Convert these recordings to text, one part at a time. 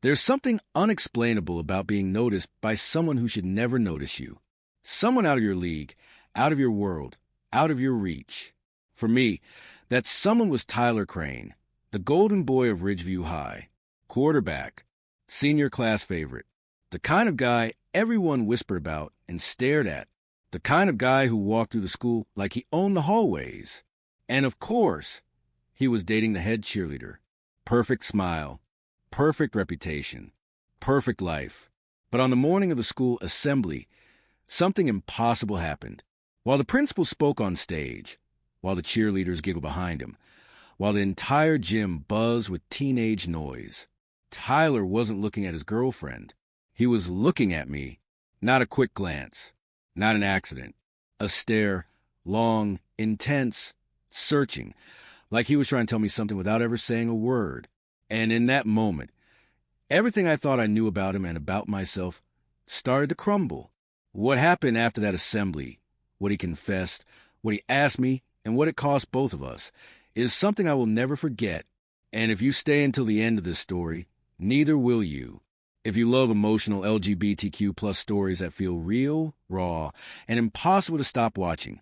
There's something unexplainable about being noticed by someone who should never notice you. Someone out of your league, out of your world, out of your reach. For me, that someone was Tyler Crane, the golden boy of Ridgeview High, quarterback, senior class favorite, the kind of guy everyone whispered about and stared at, the kind of guy who walked through the school like he owned the hallways. And of course, he was dating the head cheerleader. Perfect smile, perfect reputation, perfect life. But on the morning of the school assembly, something impossible happened. While the principal spoke on stage, while the cheerleaders giggled behind him, while the entire gym buzzed with teenage noise, Tyler wasn't looking at his girlfriend. He was looking at me. Not a quick glance, not an accident. A stare, long, intense, searching, like he was trying to tell me something without ever saying a word. And in that moment, everything I thought I knew about him and about myself started to crumble. What happened after that assembly, what he confessed, what he asked me, and what it cost both of us, is something I will never forget. And if you stay until the end of this story, neither will you. If you love emotional LGBTQ plus stories that feel real, raw, and impossible to stop watching,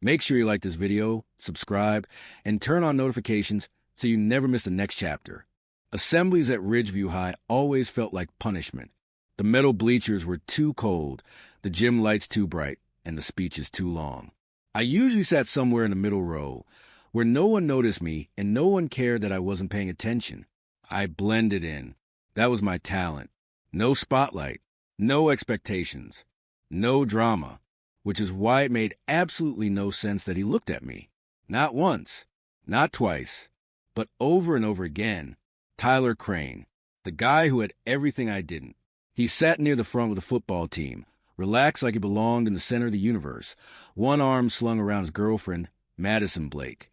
make sure you like this video, subscribe, and turn on notifications so you never miss the next chapter. Assemblies at Ridgeview High always felt like punishment. The metal bleachers were too cold, the gym lights too bright, and the speeches too long. I usually sat somewhere in the middle row, where no one noticed me and no one cared that I wasn't paying attention. I blended in. That was my talent. No spotlight, no expectations, no drama, which is why it made absolutely no sense that he looked at me. Not once, not twice, but over and over again. Tyler Crane, the guy who had everything I didn't. He sat near the front with the football team, relaxed like he belonged in the center of the universe, one arm slung around his girlfriend, Madison Blake,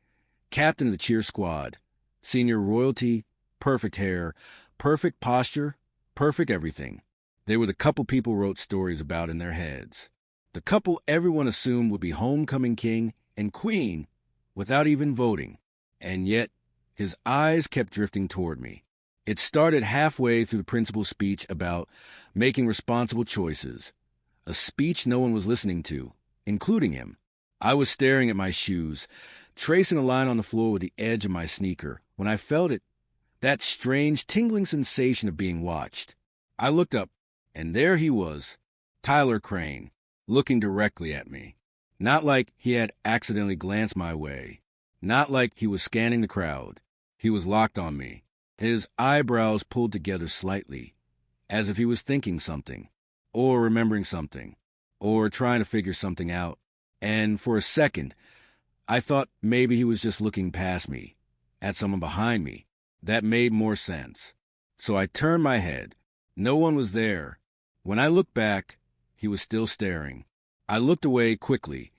captain of the cheer squad, senior royalty, perfect hair, perfect posture, perfect everything. They were the couple people wrote stories about in their heads. The couple everyone assumed would be homecoming king and queen without even voting. And yet, his eyes kept drifting toward me. It started halfway through the principal's speech about making responsible choices, a speech no one was listening to, including him. I was staring at my shoes, tracing a line on the floor with the edge of my sneaker, when I felt it, that strange, tingling sensation of being watched. I looked up, and there he was, Tyler Crane, looking directly at me. Not like he had accidentally glanced my way. Not like he was scanning the crowd. He was locked on me, his eyebrows pulled together slightly, as if he was thinking something, or remembering something, or trying to figure something out. And for a second, I thought maybe he was just looking past me, at someone behind me. That made more sense. So I turned my head. No one was there. When I looked back, he was still staring. I looked away quickly,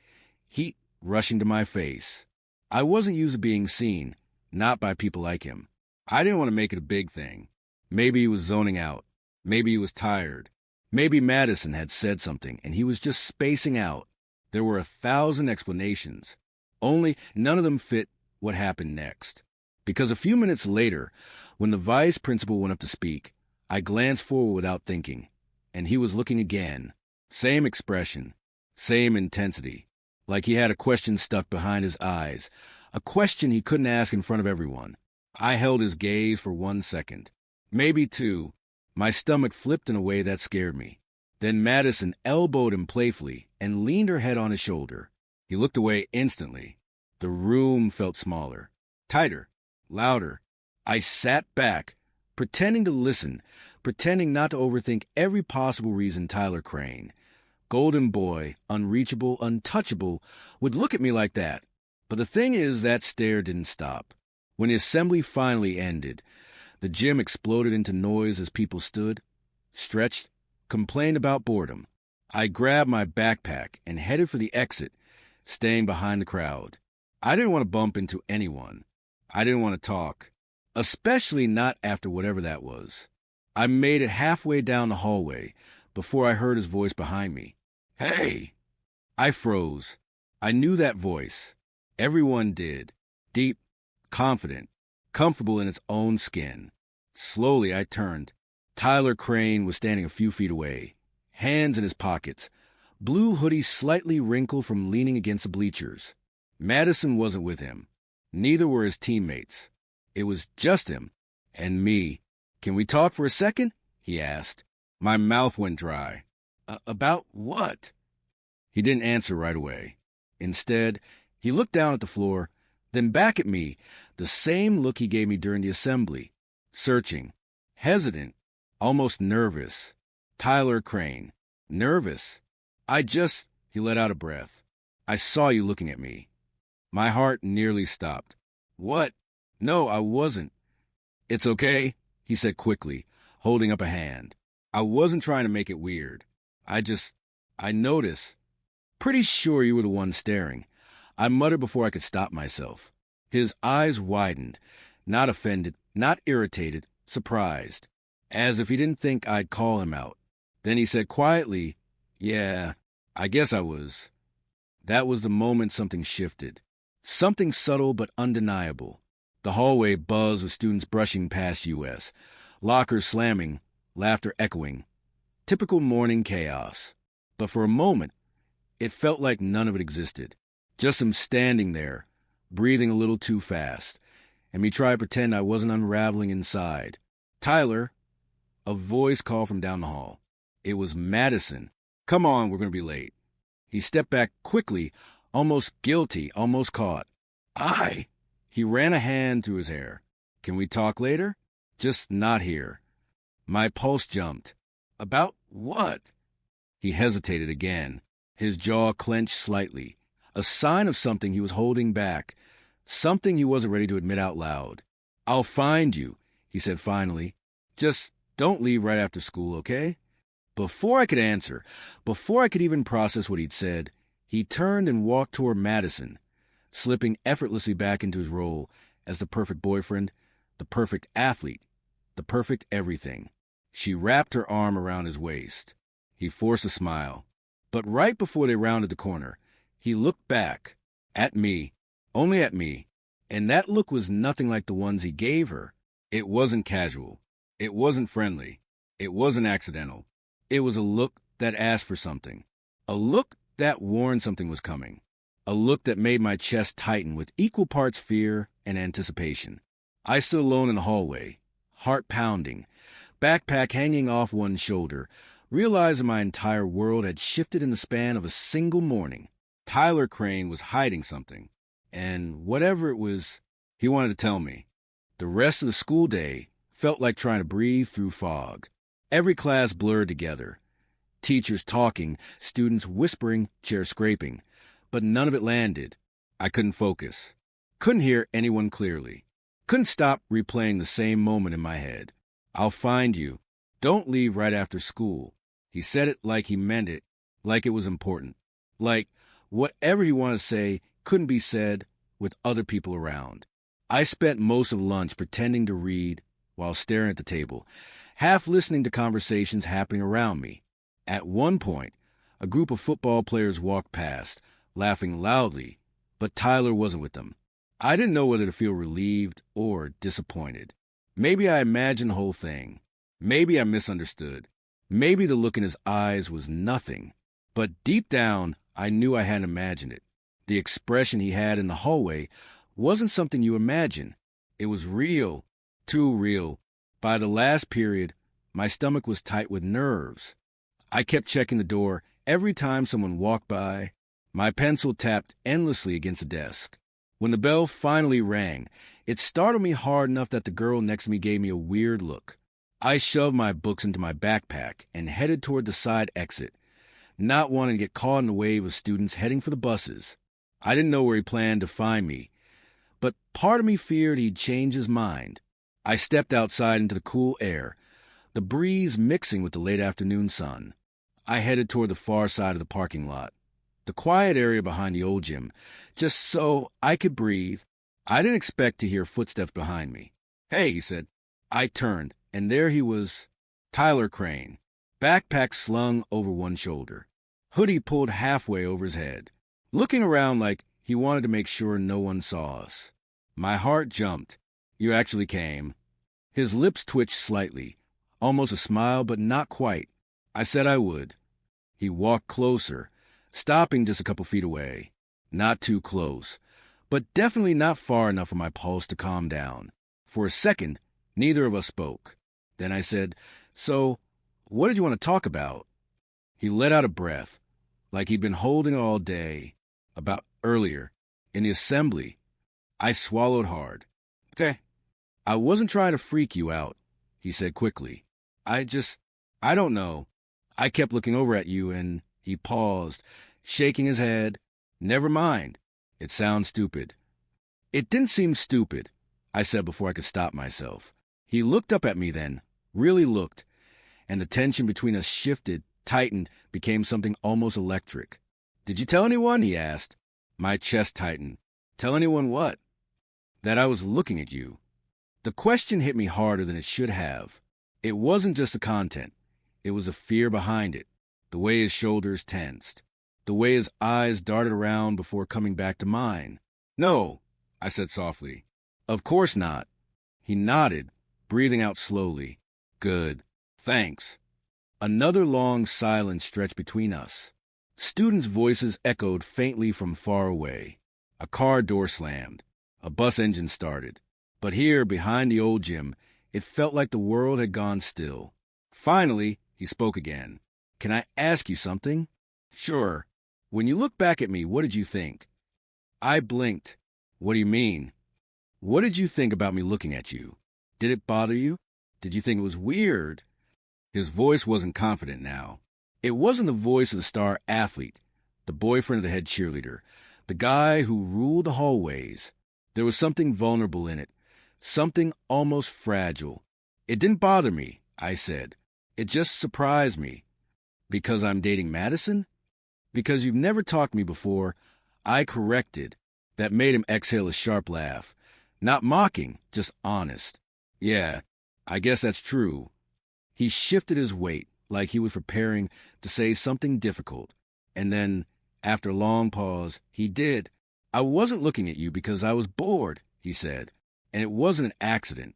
heat rushing to my face. I wasn't used to being seen, not by people like him. I didn't want to make it a big thing. Maybe he was zoning out. Maybe he was tired. Maybe Madison had said something and he was just spacing out. There were 1,000 explanations. Only none of them fit what happened next. Because a few minutes later, when the vice principal went up to speak, I glanced forward without thinking, and he was looking again. Same expression, same intensity, like he had a question stuck behind his eyes, a question he couldn't ask in front of everyone. I held his gaze for 1 second, maybe 2. My stomach flipped in a way that scared me. Then Madison elbowed him playfully and leaned her head on his shoulder. He looked away instantly. The room felt smaller, tighter, louder. I sat back, pretending to listen, pretending not to overthink every possible reason Tyler Crane, golden boy, unreachable, untouchable, would look at me like that. But the thing is, that stare didn't stop. When the assembly finally ended, the gym exploded into noise as people stood, stretched, complained about boredom. I grabbed my backpack and headed for the exit, staying behind the crowd. I didn't want to bump into anyone. I didn't want to talk, especially not after whatever that was. I made it halfway down the hallway before I heard his voice behind me. "Hey!" I froze. I knew that voice. Everyone did. Deep, confident, comfortable in its own skin. Slowly I turned. Tyler Crane was standing a few feet away, hands in his pockets, blue hoodie slightly wrinkled from leaning against the bleachers. Madison wasn't with him. Neither were his teammates. It was just him and me. "Can we talk for a second?" he asked. My mouth went dry. About what?" He didn't answer right away. Instead, he looked down at the floor, then back at me, the same look he gave me during the assembly. Searching, hesitant, almost nervous. Tyler Crane. Nervous. He let out a breath. "I saw you looking at me." My heart nearly stopped. "What? No, I wasn't." "It's okay," he said quickly, holding up a hand. "I wasn't trying to make it weird. I noticed. Pretty sure you were the one staring." I muttered before I could stop myself. His eyes widened, not offended, not irritated, surprised, as if he didn't think I'd call him out. Then he said quietly, "Yeah, I guess I was." That was the moment something shifted. Something subtle but undeniable. The hallway buzzed with students brushing past US, lockers slamming, laughter echoing. Typical morning chaos. But for a moment, it felt like none of it existed. Just him standing there, breathing a little too fast, and me try to pretend I wasn't unraveling inside. "Tyler," a voice called from down the hall. It was Madison. "Come on, we're going to be late." He stepped back quickly, almost guilty, almost caught. He ran a hand through his hair. "Can we talk later?" "Just not here." My pulse jumped. "About what?" He hesitated again. His jaw clenched slightly, a sign of something he was holding back, something he wasn't ready to admit out loud. "I'll find you," he said finally. "Just don't leave right after school, okay?" Before I could answer, before I could even process what he'd said, he turned and walked toward Madison, slipping effortlessly back into his role as the perfect boyfriend, the perfect athlete, the perfect everything. She wrapped her arm around his waist. He forced a smile. But right before they rounded the corner, he looked back, at me, only at me, and that look was nothing like the ones he gave her. It wasn't casual. It wasn't friendly. It wasn't accidental. It was a look that asked for something. A look that warned something was coming. A look that made my chest tighten with equal parts fear and anticipation. I stood alone in the hallway, heart pounding, backpack hanging off one shoulder, realizing my entire world had shifted in the span of a single morning. Tyler Crane was hiding something, and whatever it was, he wanted to tell me. The rest of the school day felt like trying to breathe through fog. Every class blurred together. Teachers talking, students whispering, chairs scraping. But none of it landed. I couldn't focus. Couldn't hear anyone clearly. Couldn't stop replaying the same moment in my head. "I'll find you. Don't leave right after school." He said it like he meant it, like it was important. Like whatever he wanted to say couldn't be said with other people around. I spent most of lunch pretending to read while staring at the table, half listening to conversations happening around me. At one point, a group of football players walked past, laughing loudly, but Tyler wasn't with them. I didn't know whether to feel relieved or disappointed. Maybe I imagined the whole thing. Maybe I misunderstood. Maybe the look in his eyes was nothing. But deep down, I knew I hadn't imagined it. The expression he had in the hallway wasn't something you imagine. It was real, too real. By the last period, my stomach was tight with nerves. I kept checking the door every time someone walked by. My pencil tapped endlessly against the desk. When the bell finally rang, it startled me hard enough that the girl next to me gave me a weird look. I shoved my books into my backpack and headed toward the side exit, not wanting to get caught in the wave of students heading for the buses. I didn't know where he planned to find me, but part of me feared he'd change his mind. I stepped outside into the cool air, the breeze mixing with the late afternoon sun. I headed toward the far side of the parking lot, the quiet area behind the old gym, just so I could breathe. I didn't expect to hear footsteps behind me. "Hey," he said. I turned, and there he was, Tyler Crane, backpack slung over one shoulder, hoodie pulled halfway over his head, looking around like he wanted to make sure no one saw us. My heart jumped. "You actually came." His lips twitched slightly, almost a smile, but not quite. I said I would. He walked closer, stopping just a couple feet away. Not too close, but definitely not far enough for my pulse to calm down. For a second, neither of us spoke. Then I said, "So, what did you want to talk about?" He let out a breath, like he'd been holding it all day. About earlier, in the assembly. I swallowed hard. "Okay. I wasn't trying to freak you out," he said quickly. I don't know. I kept looking over at you and he paused, shaking his head. "Never mind. It sounds stupid." "It didn't seem stupid," I said before I could stop myself. He looked up at me then, really looked, and the tension between us shifted, tightened, became something almost electric. "Did you tell anyone?" he asked. My chest tightened. "Tell anyone what?" "That I was looking at you." The question hit me harder than it should have. It wasn't just the content. It was the fear behind it, the way his shoulders tensed, the way his eyes darted around before coming back to mine. "No," I said softly. "Of course not." He nodded, breathing out slowly. "Good. Thanks." Another long silence stretched between us. Students' voices echoed faintly from far away. A car door slammed. A bus engine started. But here, behind the old gym, it felt like the world had gone still. Finally, he spoke again. "Can I ask you something?" "Sure." "When you look back at me, what did you think?" I blinked. "What do you mean?" "What did you think about me looking at you? Did it bother you? Did you think it was weird?" His voice wasn't confident now. It wasn't the voice of the star athlete, the boyfriend of the head cheerleader, the guy who ruled the hallways. There was something vulnerable in it, something almost fragile. "It didn't bother me," I said. "It just surprised me." "Because I'm dating Madison?" "Because you've never talked to me before." I corrected. That made him exhale a sharp laugh. Not mocking, just honest. "Yeah, I guess that's true." He shifted his weight, like he was preparing to say something difficult. And then, after a long pause, he did. "I wasn't looking at you because I was bored," he said. "And it wasn't an accident."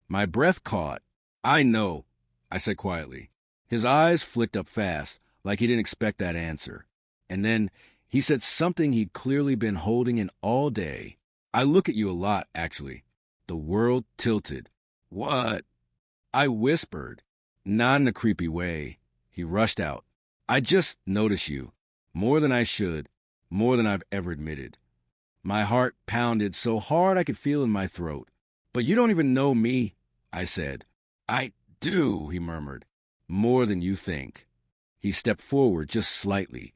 My breath caught. "I know," I said quietly. His eyes flicked up fast, like he didn't expect that answer. And then he said something he'd clearly been holding in all day. "I look at you a lot, actually." The world tilted. "What?" I whispered. Not in a creepy way. He rushed out. "I just notice you. More than I should. More than I've ever admitted." My heart pounded so hard I could feel it in my throat. "But you don't even know me," I said. "I do," he murmured. "More than you think." He stepped forward just slightly,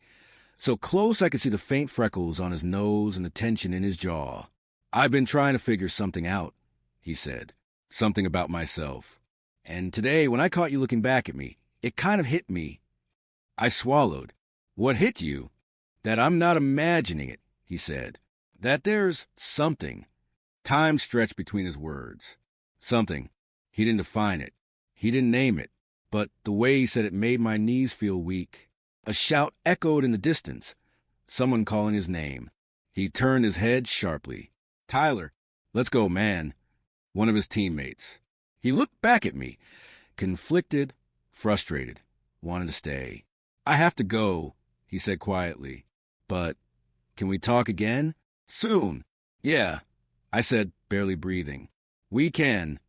so close I could see the faint freckles on his nose and the tension in his jaw. "I've been trying to figure something out," he said. "Something about myself. And today, when I caught you looking back at me, it kind of hit me." I swallowed. "What hit you?" "That I'm not imagining it," he said. "That there's something." Time stretched between his words. Something. He didn't define it. He didn't name it. But the way he said it made my knees feel weak. A shout echoed in the distance. Someone calling his name. He turned his head sharply. "Tyler, let's go, man." One of his teammates. He looked back at me, conflicted, frustrated, wanted to stay. "I have to go," he said quietly. "But can we talk again?" "Soon." "Yeah," I said, barely breathing. "We can."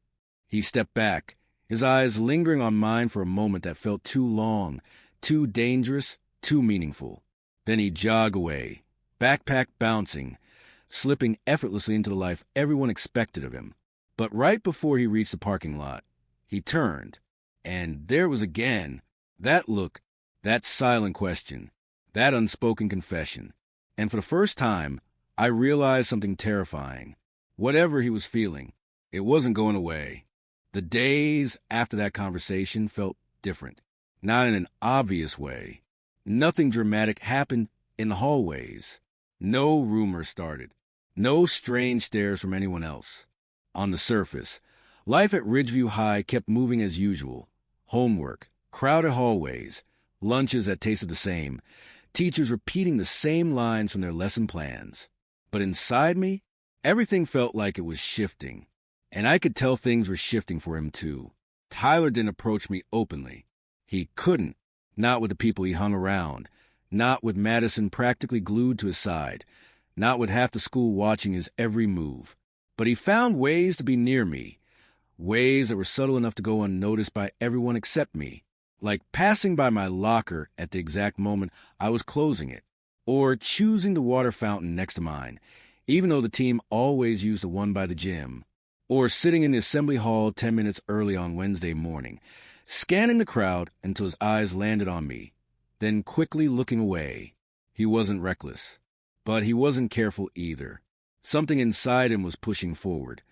He stepped back, his eyes lingering on mine for a moment that felt too long, too dangerous, too meaningful. Then he jogged away, backpack bouncing, slipping effortlessly into the life everyone expected of him. But right before he reached the parking lot, he turned, and there was again that look, that silent question, that unspoken confession. And for the first time, I realized something terrifying. Whatever he was feeling, it wasn't going away. The days after that conversation felt different, not in an obvious way. Nothing dramatic happened in the hallways. No rumors started. No strange stares from anyone else. On the surface, life at Ridgeview High kept moving as usual. Homework, crowded hallways, lunches that tasted the same, teachers repeating the same lines from their lesson plans. But inside me, everything felt like it was shifting. And I could tell things were shifting for him too. Tyler didn't approach me openly. He couldn't. Not with the people he hung around. Not with Madison practically glued to his side. Not with half the school watching his every move. But he found ways to be near me. Ways that were subtle enough to go unnoticed by everyone except me. Like passing by my locker at the exact moment I was closing it. Or choosing the water fountain next to mine, even though the team always used the one by the gym. Or sitting in the assembly hall 10 minutes early on Wednesday morning, scanning the crowd until his eyes landed on me, then quickly looking away. He wasn't reckless, but he wasn't careful either. Something inside him was pushing forward,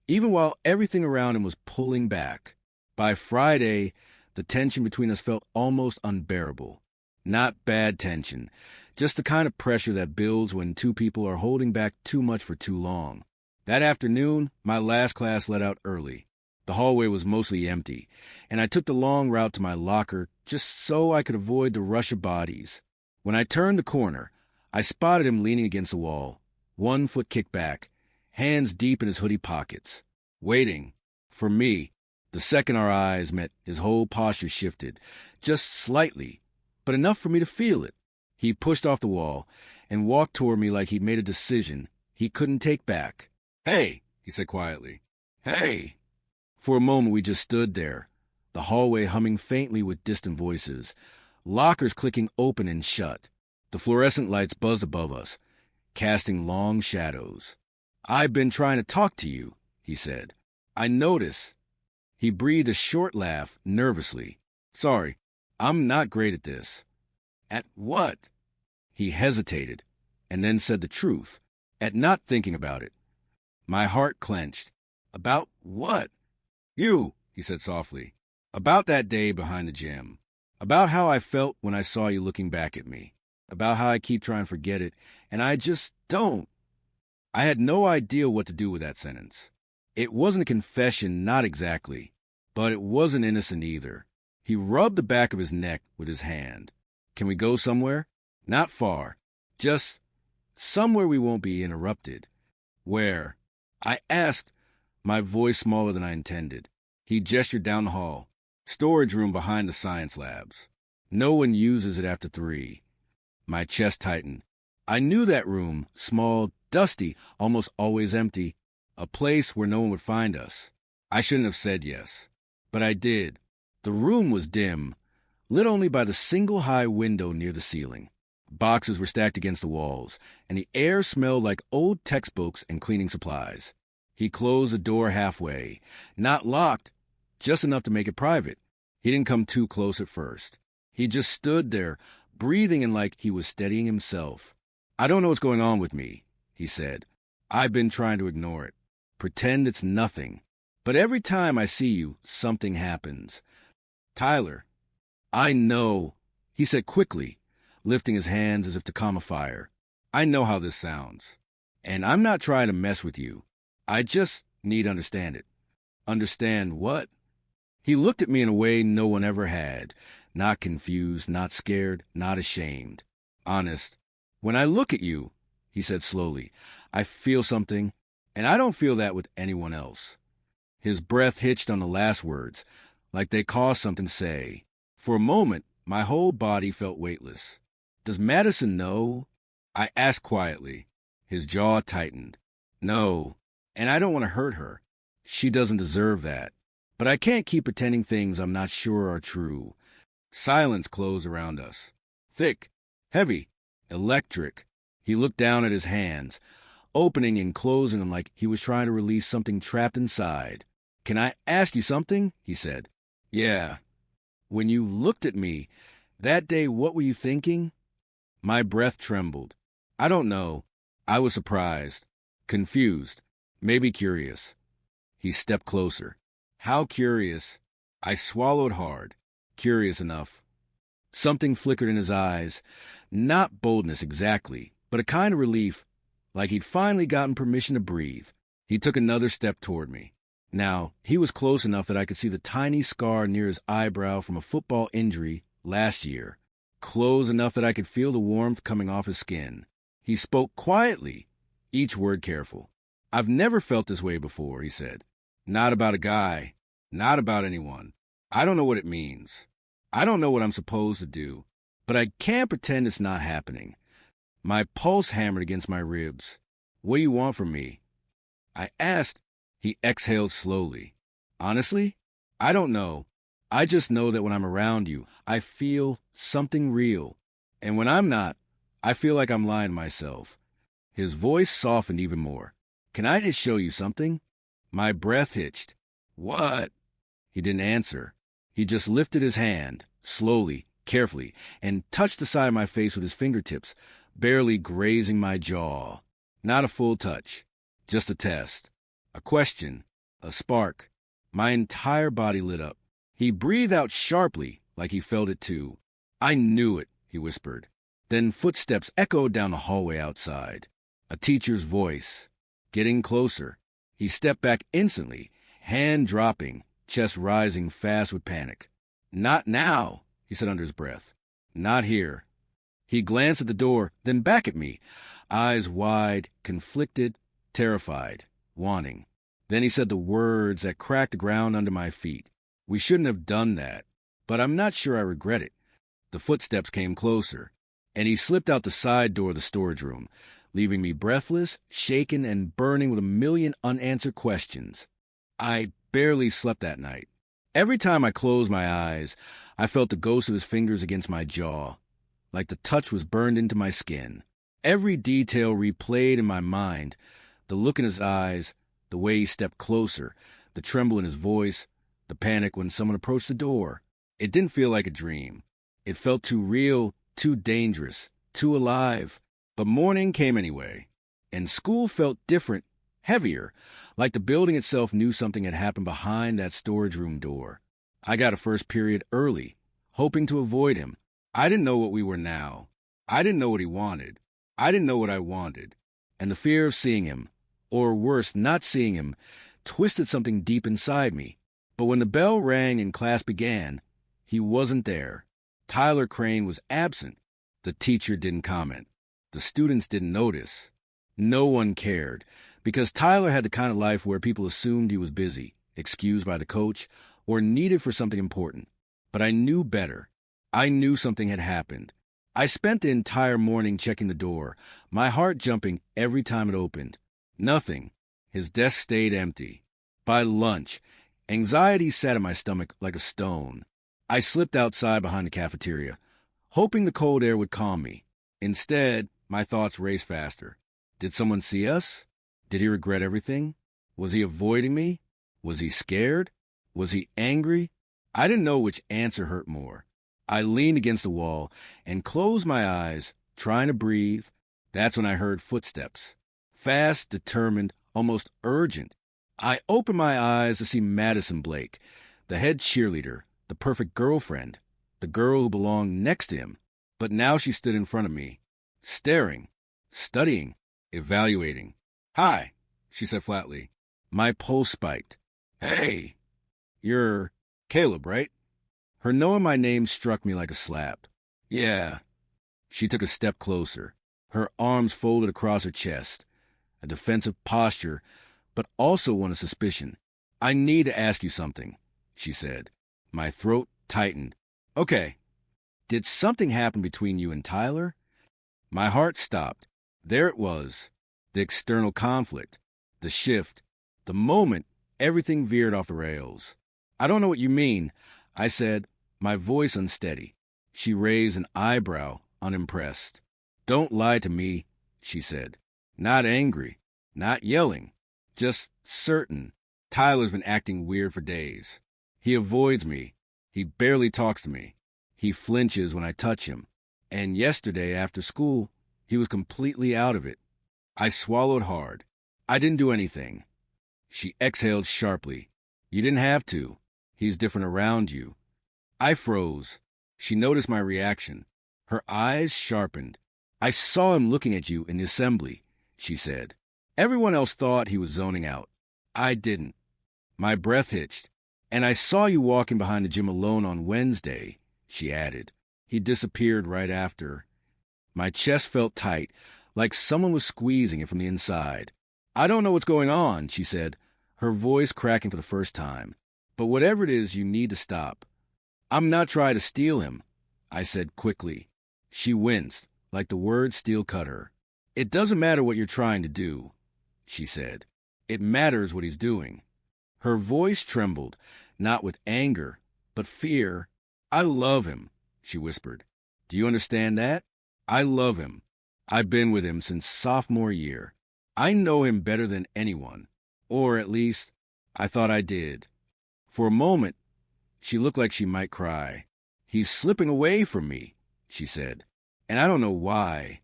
even while everything around him was pulling back. By Friday, the tension between us felt almost unbearable. Not bad tension, just the kind of pressure that builds when two people are holding back too much for too long. That afternoon, my last class let out early. The hallway was mostly empty, and I took the long route to my locker just so I could avoid the rush of bodies. When I turned the corner, I spotted him leaning against the wall, one foot kicked back, hands deep in his hoodie pockets, waiting for me. The second our eyes met, his whole posture shifted, just slightly, but enough for me to feel it. He pushed off the wall and walked toward me like he'd made a decision he couldn't take back. "Hey," he said quietly. "Hey." For a moment we just stood there, the hallway humming faintly with distant voices, lockers clicking open and shut. The fluorescent lights buzzed above us, casting long shadows. "I've been trying to talk to you," he said. "I notice." He breathed a short laugh, nervously. "Sorry, I'm not great at this." "At what?" He hesitated, and then said the truth. "At not thinking about it." My heart clenched. "About what?" "You," he said softly. "About that day behind the gym. About how I felt when I saw you looking back at me. About how I keep trying to forget it, and I just don't." I had no idea what to do with that sentence. It wasn't a confession, not exactly, but it wasn't innocent either. He rubbed the back of his neck with his hand. "Can we go somewhere? Not far. Just somewhere we won't be interrupted." "Where?" I asked, my voice smaller than I intended. He gestured down the hall. "Storage room behind the science labs. No one uses it after 3. My chest tightened. I knew that room, small, dusty, almost always empty, a place where no one would find us. I shouldn't have said yes, but I did. The room was dim, lit only by the single high window near the ceiling. Boxes were stacked against the walls, and the air smelled like old textbooks and cleaning supplies. He closed the door halfway, not locked, just enough to make it private. He didn't come too close at first. He just stood there, breathing in like he was steadying himself. "I don't know what's going on with me," he said. "I've been trying to ignore it, pretend it's nothing. But every time I see you, something happens. Tyler, I know," he said quickly, lifting his hands as if to calm a fire. "I know how this sounds. And I'm not trying to mess with you. I just need to understand it." "Understand what?" He looked at me in a way no one ever had. Not confused, not scared, not ashamed. "Honest. When I look at you," he said slowly, "I feel something, and I don't feel that with anyone else." His breath hitched on the last words, like they caused something to say. For a moment, my whole body felt weightless. "Does Madison know?" I asked quietly. His jaw tightened. "No, and I don't want to hurt her. She doesn't deserve that. But I can't keep pretending things I'm not sure are true." Silence closed around us. Thick, heavy, electric. He looked down at his hands, opening and closing them like he was trying to release something trapped inside. "Can I ask you something?" he said. "Yeah." "When you looked at me that day, what were you thinking?" My breath trembled. "I don't know. I was surprised, confused, maybe curious." He stepped closer. "How curious?" I swallowed hard. "Curious enough." Something flickered in his eyes. Not boldness exactly, but a kind of relief, like he'd finally gotten permission to breathe. He took another step toward me. Now, he was close enough that I could see the tiny scar near his eyebrow from a football injury last year. Close enough that I could feel the warmth coming off his skin. He spoke quietly, each word careful. "I've never felt this way before," he said. "Not about a guy. Not about anyone. I don't know what it means. I don't know what I'm supposed to do. But I can't pretend it's not happening. My pulse hammered against my ribs. What do you want from me? I asked. He exhaled slowly. Honestly, I don't know. I just know that when I'm around you, I feel something real. And when I'm not, I feel like I'm lying to myself. His voice softened even more. Can I just show you something? My breath hitched. What? He didn't answer. He just lifted his hand, slowly, carefully, and touched the side of my face with his fingertips, barely grazing my jaw. Not a full touch, just a test. A question, a spark. My entire body lit up. He breathed out sharply, like he felt it too. I knew it, he whispered. Then footsteps echoed down the hallway outside. A teacher's voice. Getting closer. He stepped back instantly, hand dropping, chest rising fast with panic. Not now, he said under his breath. Not here. He glanced at the door, then back at me, eyes wide, conflicted, terrified, wanting. Then he said the words that cracked the ground under my feet. We shouldn't have done that, but I'm not sure I regret it. The footsteps came closer, and he slipped out the side door of the storage room, leaving me breathless, shaken, and burning with a million unanswered questions. I barely slept that night. Every time I closed my eyes, I felt the ghost of his fingers against my jaw, like the touch was burned into my skin. Every detail replayed in my mind, the look in his eyes, the way he stepped closer, the tremble in his voice, the panic when someone approached the door. It didn't feel like a dream. It felt too real, too dangerous, too alive. But morning came anyway, and school felt different, heavier, like the building itself knew something had happened behind that storage room door. I got a first period early, hoping to avoid him. I didn't know what we were now. I didn't know what he wanted. I didn't know what I wanted. And the fear of seeing him, or worse, not seeing him, twisted something deep inside me. But when the bell rang and class began, he wasn't there. Tyler Crane was absent. The teacher didn't comment. The students didn't notice. No one cared, because Tyler had the kind of life where people assumed he was busy, excused by the coach, or needed for something important. But I knew better. I knew something had happened. I spent the entire morning checking the door, my heart jumping every time it opened. Nothing. His desk stayed empty. By lunch, anxiety sat in my stomach like a stone. I slipped outside behind the cafeteria, hoping the cold air would calm me. Instead, my thoughts raced faster. Did someone see us? Did he regret everything? Was he avoiding me? Was he scared? Was he angry? I didn't know which answer hurt more. I leaned against the wall and closed my eyes, trying to breathe. That's when I heard footsteps. Fast, determined, almost urgent. I opened my eyes to see Madison Blake, the head cheerleader, the perfect girlfriend, the girl who belonged next to him. But now she stood in front of me, staring, studying, evaluating. "Hi," she said flatly. My pulse spiked. "Hey, you're Caleb, right?" Her knowing my name struck me like a slap. "Yeah." She took a step closer, her arms folded across her chest, a defensive posture, but also one of suspicion. "I need to ask you something," she said. My throat tightened. "Okay. Did something happen between you and Tyler?" My heart stopped. There it was. The external conflict. The shift. The moment everything veered off the rails. "I don't know what you mean," I said, my voice unsteady. She raised an eyebrow, unimpressed. "Don't lie to me," she said. Not angry. Not yelling. Just certain. Tyler's been acting weird for days. He avoids me. He barely talks to me. He flinches when I touch him. And yesterday, after school, he was completely out of it. I swallowed hard. I didn't do anything. She exhaled sharply. "You didn't have to. He's different around you." I froze. She noticed my reaction. Her eyes sharpened. "I saw him looking at you in the assembly," she said. "Everyone else thought he was zoning out. I didn't." My breath hitched. "And I saw you walking behind the gym alone on Wednesday," she added. "He disappeared right after." My chest felt tight, like someone was squeezing it from the inside. "I don't know what's going on," she said, her voice cracking for the first time. But whatever it is, you need to stop. I'm not trying to steal him, I said quickly. She winced, like the word steel cut her. It doesn't matter what you're trying to do, she said. It matters what he's doing. Her voice trembled, not with anger, but fear. I love him, she whispered. Do you understand that? I love him. I've been with him since sophomore year. I know him better than anyone. Or at least, I thought I did. For a moment, she looked like she might cry. He's slipping away from me, she said. And I don't know why.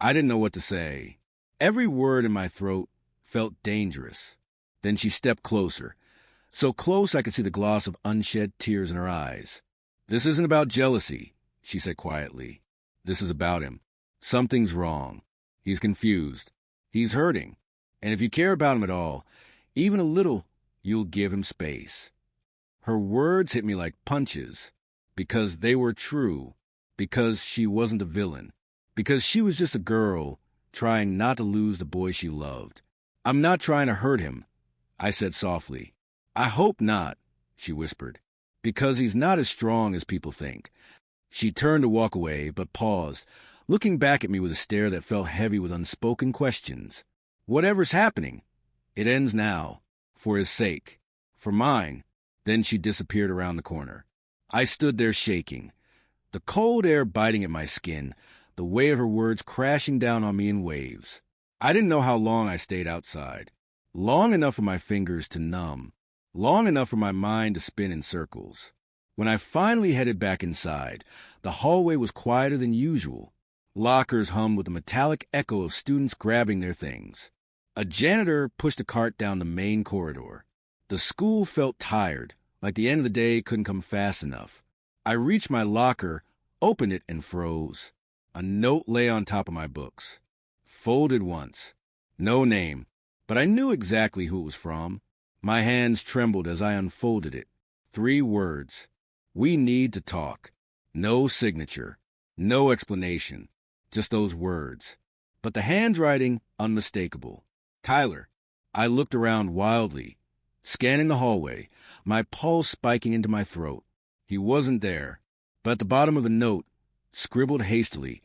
I didn't know what to say. Every word in my throat felt dangerous. Then she stepped closer, so close I could see the gloss of unshed tears in her eyes. This isn't about jealousy, she said quietly. This is about him. Something's wrong. He's confused. He's hurting. And if you care about him at all, even a little, you'll give him space. Her words hit me like punches, because they were true, because she wasn't a villain, because she was just a girl trying not to lose the boy she loved. I'm not trying to hurt him, I said softly. I hope not, she whispered, because he's not as strong as people think. She turned to walk away, but paused, looking back at me with a stare that felt heavy with unspoken questions. Whatever's happening, it ends now, for his sake, for mine. Then she disappeared around the corner. I stood there shaking, the cold air biting at my skin, the weight of her words crashing down on me in waves. I didn't know how long I stayed outside. Long enough for my fingers to numb, long enough for my mind to spin in circles. When I finally headed back inside, the hallway was quieter than usual. Lockers hummed with the metallic echo of students grabbing their things. A janitor pushed a cart down the main corridor. The school felt tired, like the end of the day couldn't come fast enough. I reached my locker, opened it, and froze. A note lay on top of my books. Folded once. No name, but I knew exactly who it was from. My hands trembled as I unfolded it. 3 words. We need to talk. No signature. No explanation. Just those words. But the handwriting, unmistakable. Tyler. I looked around wildly, scanning the hallway, my pulse spiking into my throat. He wasn't there, but at the bottom of the note, scribbled hastily,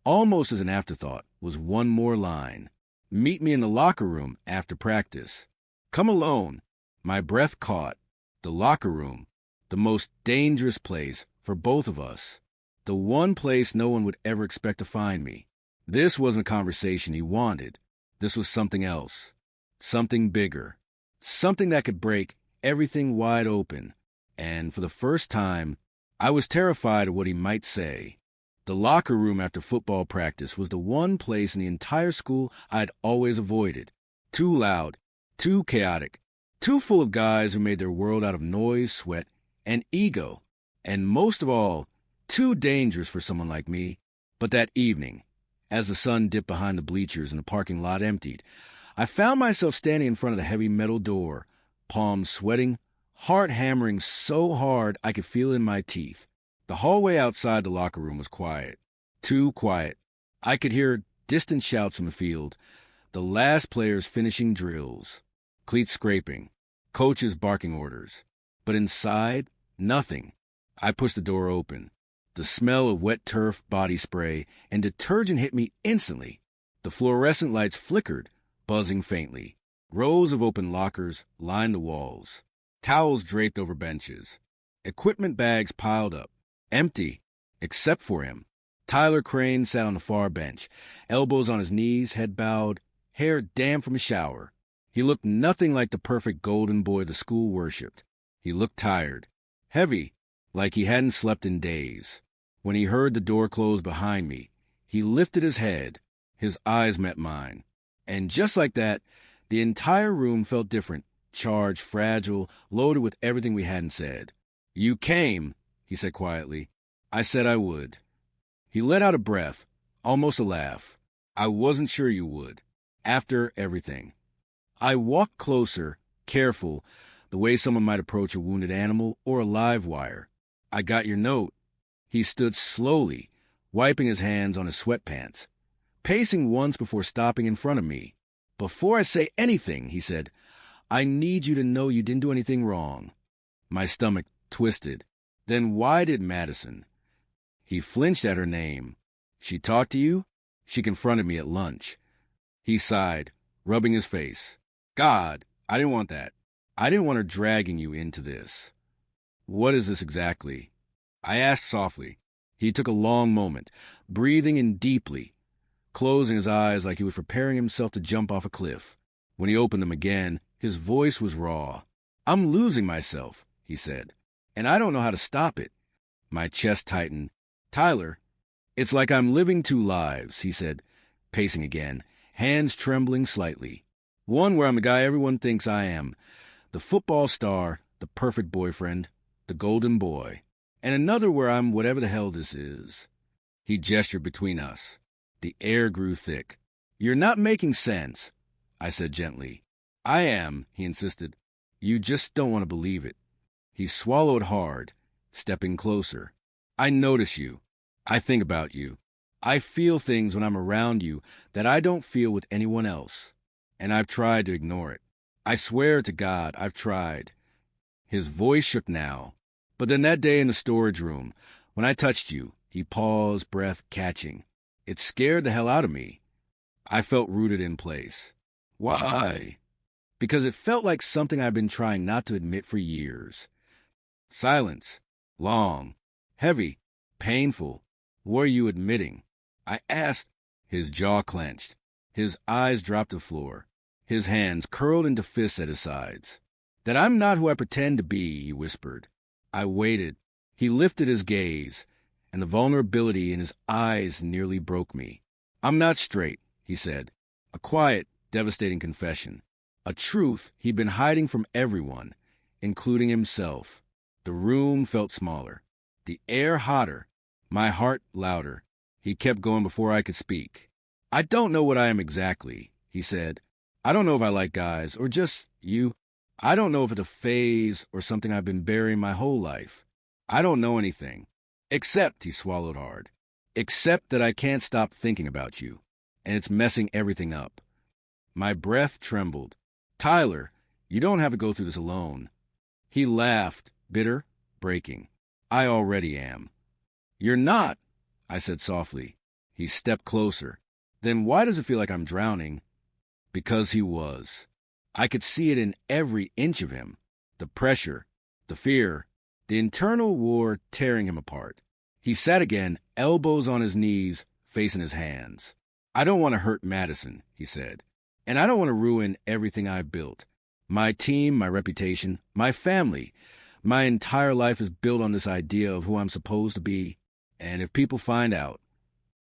almost as an afterthought, was one more line. Meet me in the locker room after practice. Come alone. My breath caught. The locker room, the most dangerous place for both of us. The one place no one would ever expect to find me. This wasn't a conversation he wanted. This was something else. Something bigger. Something that could break everything wide open. And for the first time, I was terrified of what he might say. The locker room after football practice was the one place in the entire school I'd always avoided. Too loud, too chaotic, too full of guys who made their world out of noise, sweat, and ego. And most of all, too dangerous for someone like me. But that evening, as the sun dipped behind the bleachers and the parking lot emptied, I found myself standing in front of the heavy metal door, palms sweating, heart hammering so hard I could feel it in my teeth. The hallway outside the locker room was quiet. Too quiet. I could hear distant shouts from the field, the last players finishing drills, cleats scraping, coaches barking orders. But inside, nothing. I pushed the door open. The smell of wet turf, body spray, and detergent hit me instantly. The fluorescent lights flickered, buzzing faintly. Rows of open lockers lined the walls. Towels draped over benches. Equipment bags piled up. Empty, except for him. Tyler Crane sat on the far bench, elbows on his knees, head bowed, hair damp from a shower. He looked nothing like the perfect golden boy the school worshipped. He looked tired, heavy, like he hadn't slept in days. When he heard the door close behind me, he lifted his head. His eyes met mine. And just like that, the entire room felt different, charged, fragile, loaded with everything we hadn't said. You came, he said quietly. I said I would. He let out a breath, almost a laugh. I wasn't sure you would. After everything. I walked closer, careful, the way someone might approach a wounded animal or a live wire. I got your note. He stood slowly, wiping his hands on his sweatpants, pacing once before stopping in front of me. Before I say anything, he said, I need you to know you didn't do anything wrong. My stomach twisted. Then why did Madison? He flinched at her name. She talked to you? She confronted me at lunch. He sighed, rubbing his face. God, I didn't want that. I didn't want her dragging you into this. What is this exactly? I asked softly. He took a long moment, breathing in deeply, closing his eyes like he was preparing himself to jump off a cliff. When he opened them again, his voice was raw. I'm losing myself, he said, and I don't know how to stop it. My chest tightened. Tyler, it's like I'm living two lives, he said, pacing again, hands trembling slightly. One where I'm the guy everyone thinks I am, the football star, the perfect boyfriend, the golden boy, and another where I'm whatever the hell this is. He gestured between us. The air grew thick. You're not making sense, I said gently. I am, he insisted. You just don't want to believe it. He swallowed hard, stepping closer. I notice you. I think about you. I feel things when I'm around you that I don't feel with anyone else, and I've tried to ignore it. I swear to God, I've tried. His voice shook now. But then that day in the storage room, when I touched you, he paused, breath catching. It scared the hell out of me. I felt rooted in place. Why? Because it felt like something I've been trying not to admit for years. Silence. Long. Heavy. Painful. What are you admitting? I asked. His jaw clenched. His eyes dropped to the floor. His hands curled into fists at his sides. That I'm not who I pretend to be, he whispered. I waited. He lifted his gaze, and the vulnerability in his eyes nearly broke me. I'm not straight, he said. A quiet, devastating confession. A truth he'd been hiding from everyone, including himself. The room felt smaller. The air hotter. My heart louder. He kept going before I could speak. I don't know what I am exactly, he said. I don't know if I like guys, or just you. I don't know if it's a phase or something I've been burying my whole life. I don't know anything. Except, he swallowed hard, except that I can't stop thinking about you, and it's messing everything up. My breath trembled. Tyler, you don't have to go through this alone. He laughed, bitter, breaking. I already am. You're not, I said softly. He stepped closer. Then why does it feel like I'm drowning? Because he was. I could see it in every inch of him. The pressure, the fear, the internal war tearing him apart. He sat again, elbows on his knees, facing his hands. I don't want to hurt Madison, he said. And I don't want to ruin everything I've built. My team, my reputation, my family. My entire life is built on this idea of who I'm supposed to be. And if people find out,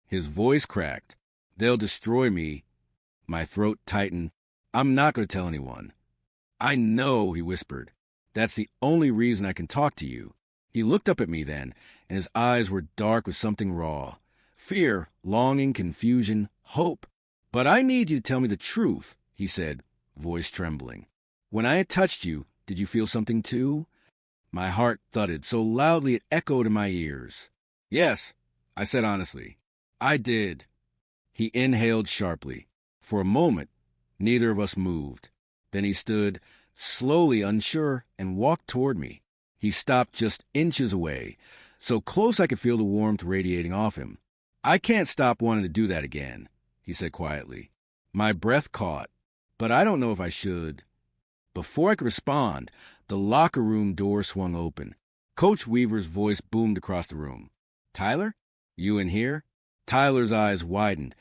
his voice cracked. They'll destroy me. My throat tightened. I'm not going to tell anyone. I know, he whispered. That's the only reason I can talk to you. He looked up at me then, and his eyes were dark with something raw. Fear, longing, confusion, hope. But I need you to tell me the truth, he said, voice trembling. When I had touched you, did you feel something too? My heart thudded so loudly it echoed in my ears. Yes, I said honestly. I did. He inhaled sharply. For a moment, neither of us moved. Then he stood, slowly unsure, and walked toward me. He stopped just inches away, so close I could feel the warmth radiating off him. I can't stop wanting to do that again, he said quietly. My breath caught, but I don't know if I should. Before I could respond, the locker room door swung open. Coach Weaver's voice boomed across the room. Tyler? You in here? Tyler's eyes widened,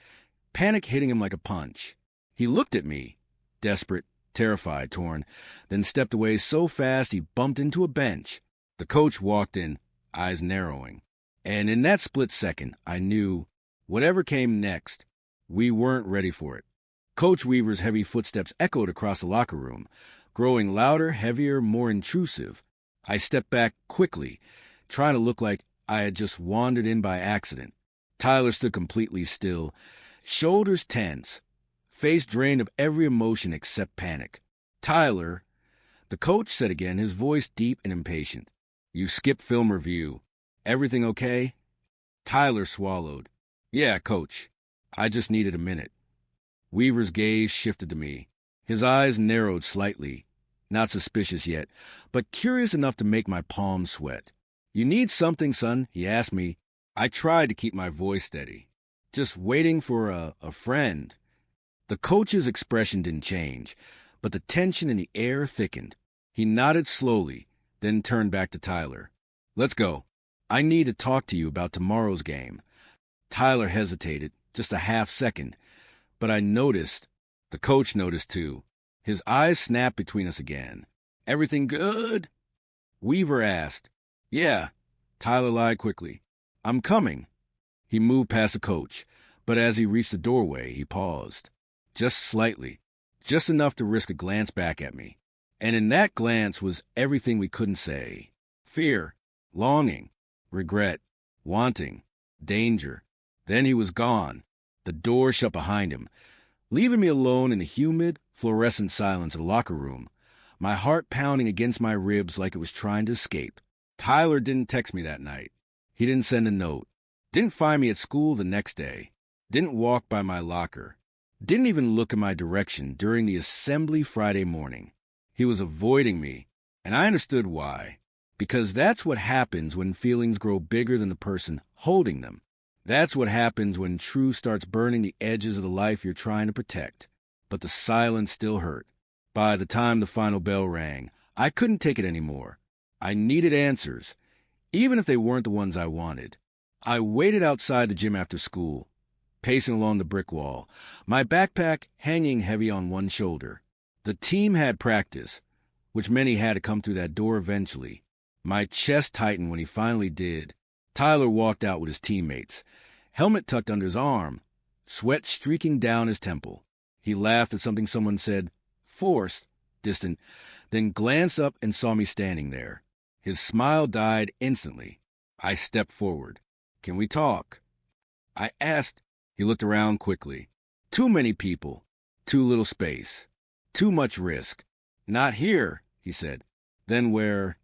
panic hitting him like a punch. He looked at me, desperate, terrified, torn, then stepped away so fast he bumped into a bench. The coach walked in, eyes narrowing. And in that split second, I knew, whatever came next, we weren't ready for it. Coach Weaver's heavy footsteps echoed across the locker room, growing louder, heavier, more intrusive. I stepped back quickly, trying to look like I had just wandered in by accident. Tyler stood completely still, shoulders tense, face drained of every emotion except panic. Tyler, the coach said again, his voice deep and impatient. You skipped film review. Everything okay? Tyler swallowed. Yeah, coach. I just needed a minute. Weaver's gaze shifted to me. His eyes narrowed slightly. not suspicious yet, but curious enough to make my palms sweat. "You need something, son?" he asked me. I tried to keep my voice steady. "Just waiting for a friend." The coach's expression didn't change, but the tension in the air thickened. He nodded slowly, then turned back to Tyler. "Let's go. I need to talk to you about tomorrow's game." Tyler hesitated, just a half second, but I noticed. The coach noticed too. His eyes snapped between us again. "Everything good?" Weaver asked. "Yeah." Tyler lied quickly. "I'm coming." He moved past the coach, but as he reached the doorway, he paused. Just slightly, just enough to risk a glance back at me. And in that glance was everything we couldn't say. Fear, longing, regret, wanting, danger. Then he was gone. The door shut behind him, leaving me alone in the humid, fluorescent silence of the locker room, my heart pounding against my ribs like it was trying to escape. Tyler didn't text me that night. He didn't send a note. Didn't find me at school the next day. Didn't walk by my locker. Didn't even look in my direction during the assembly Friday morning. He was avoiding me, and I understood why. Because that's what happens when feelings grow bigger than the person holding them. That's what happens when truth starts burning the edges of the life you're trying to protect. But the silence still hurt. By the time the final bell rang, I couldn't take it anymore. I needed answers, even if they weren't the ones I wanted. I waited outside the gym after school, pacing along the brick wall, my backpack hanging heavy on one shoulder. The team had practice, which meant he had to come through that door eventually. My chest tightened when he finally did. Tyler walked out with his teammates, helmet tucked under his arm, sweat streaking down his temple. He laughed at something someone said, forced, distant, then glanced up and saw me standing there. His smile died instantly. I stepped forward. "Can we talk?" I asked. He looked around quickly. Too many people. Too little space. Too much risk. "Not here," he said. "Then where?"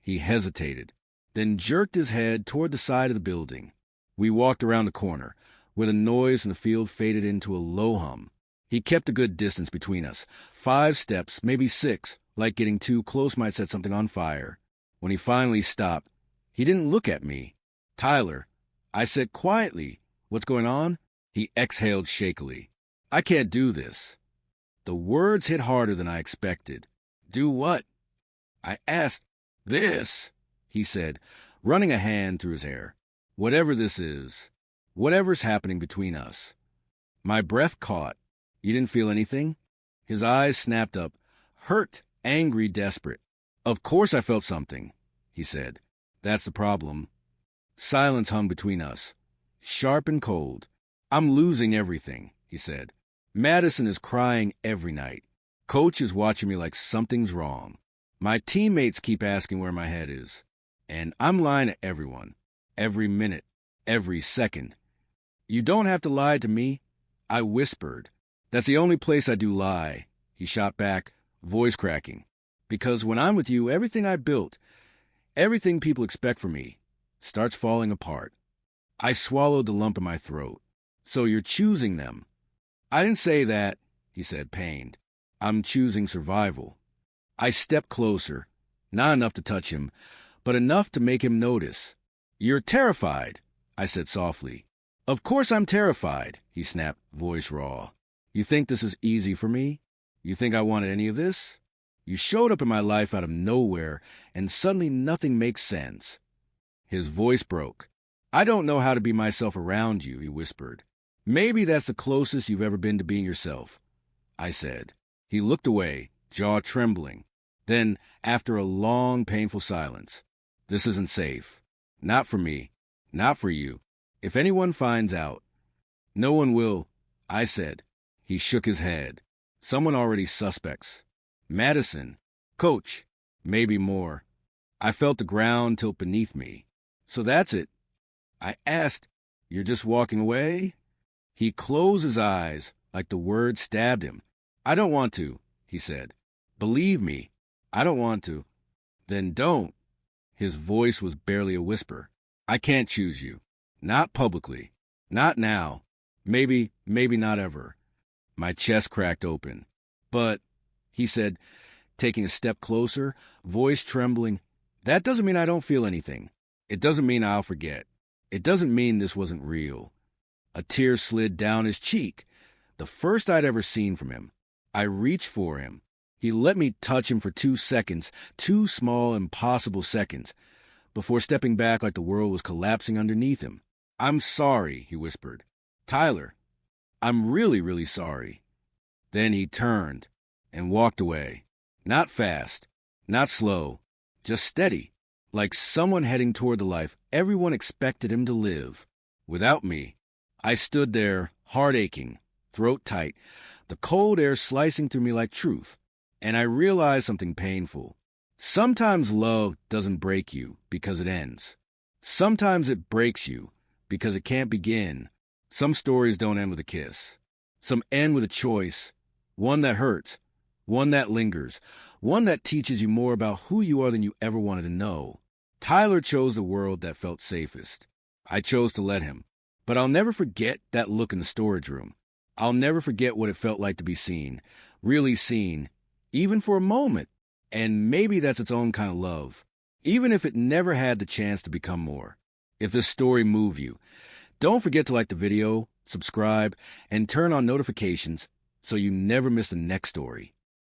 He hesitated, then jerked his head toward the side of the building. We walked around the corner, where the noise in the field faded into a low hum. He kept a good distance between us. 5 steps, maybe 6, like getting too close might set something on fire. When he finally stopped, he didn't look at me. "Tyler," I said quietly, "what's going on?" He exhaled shakily. "I can't do this." The words hit harder than I expected. "Do what?" I asked. "This," he said, running a hand through his hair. "Whatever this is. Whatever's happening between us." My breath caught. "You didn't feel anything?" His eyes snapped up, hurt, angry, desperate. "Of course I felt something," he said. "That's the problem." Silence hung between us, sharp and cold. "I'm losing everything," he said. "Madison is crying every night. Coach is watching me like something's wrong. My teammates keep asking where my head is. And I'm lying to everyone. Every minute. Every second." "You don't have to lie to me," I whispered. "That's the only place I do lie," he shot back, voice cracking. "Because when I'm with you, everything I built, everything people expect from me, starts falling apart." I swallowed the lump in my throat. "So you're choosing them." "I didn't say that," he said, pained. "I'm choosing survival." I stepped closer, not enough to touch him, but enough to make him notice. "You're terrified," I said softly. "Of course I'm terrified," he snapped, voice raw. "You think this is easy for me? You think I wanted any of this? You showed up in my life out of nowhere, and suddenly nothing makes sense." His voice broke. "I don't know how to be myself around you," he whispered. "Maybe that's the closest you've ever been to being yourself," I said. He looked away, jaw trembling. Then, after a long, painful silence, "This isn't safe. Not for me. Not for you. If anyone finds out." "No one will," I said. He shook his head. "Someone already suspects. Madison. Coach. Maybe more." I felt the ground tilt beneath me. "So that's it?" I asked. "You're just walking away?" He closed his eyes like the word stabbed him. "I don't want to," he said. "Believe me, I don't want to." "Then don't." His voice was barely a whisper. "I can't choose you. Not publicly. Not now. Maybe not ever." My chest cracked open. "But," he said, taking a step closer, voice trembling. That doesn't mean I don't feel anything. It doesn't mean I'll forget. It doesn't mean this wasn't real. A tear slid down his cheek, the first I'd ever seen from him. I reached for him. He let me touch him for 2 seconds, 2 small, impossible seconds, before stepping back like the world was collapsing underneath him. "I'm sorry," he whispered. "Tyler, I'm really, really sorry." Then he turned and walked away. Not fast, not slow, just steady, like someone heading toward the life everyone expected him to live. Without me, I stood there, heart aching, throat tight, the cold air slicing through me like truth, and I realized something painful. Sometimes love doesn't break you because it ends. Sometimes it breaks you because it can't begin. Some stories don't end with a kiss. Some end with a choice, one that hurts, one that lingers, one that teaches you more about who you are than you ever wanted to know. Tyler chose the world that felt safest. I chose to let him. But I'll never forget that look in the storage room. I'll never forget what it felt like to be seen, really seen, even for a moment. And maybe that's its own kind of love, even if it never had the chance to become more. If this story moved you, don't forget to like the video, subscribe, and turn on notifications so you never miss the next story.